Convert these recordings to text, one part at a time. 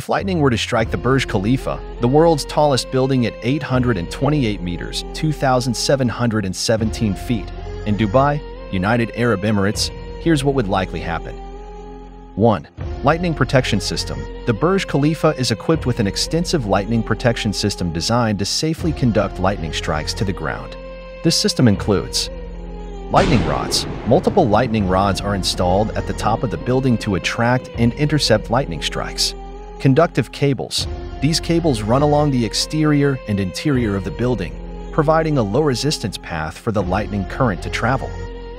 If lightning were to strike the Burj Khalifa, the world's tallest building at 828 meters, 2,717 feet, in Dubai, United Arab Emirates, here's what would likely happen. 1. Lightning Protection System. The Burj Khalifa is equipped with an extensive lightning protection system designed to safely conduct lightning strikes to the ground. This system includes lightning rods. Multiple lightning rods are installed at the top of the building to attract and intercept lightning strikes. Conductive cables. These cables run along the exterior and interior of the building, providing a low-resistance path for the lightning current to travel.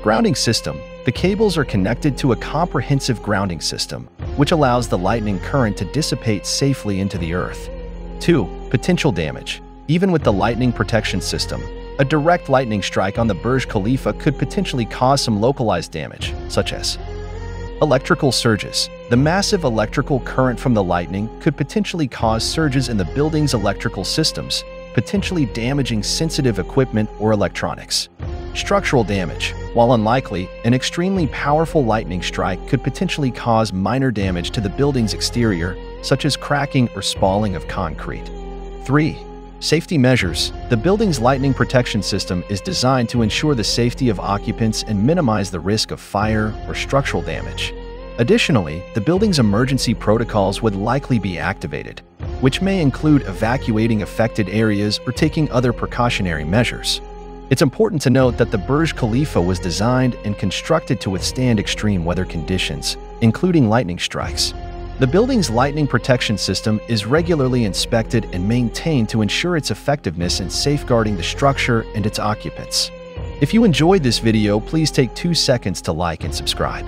Grounding system. The cables are connected to a comprehensive grounding system, which allows the lightning current to dissipate safely into the earth. 2. Potential damage. Even with the lightning protection system, a direct lightning strike on the Burj Khalifa could potentially cause some localized damage, such as electrical surges. The massive electrical current from the lightning could potentially cause surges in the building's electrical systems, potentially damaging sensitive equipment or electronics. Structural damage. While unlikely, an extremely powerful lightning strike could potentially cause minor damage to the building's exterior, such as cracking or spalling of concrete. 3. Safety measures. The building's lightning protection system is designed to ensure the safety of occupants and minimize the risk of fire or structural damage. Additionally, the building's emergency protocols would likely be activated, which may include evacuating affected areas or taking other precautionary measures. It's important to note that the Burj Khalifa was designed and constructed to withstand extreme weather conditions, including lightning strikes. The building's lightning protection system is regularly inspected and maintained to ensure its effectiveness in safeguarding the structure and its occupants. If you enjoyed this video, please take 2 seconds to like and subscribe.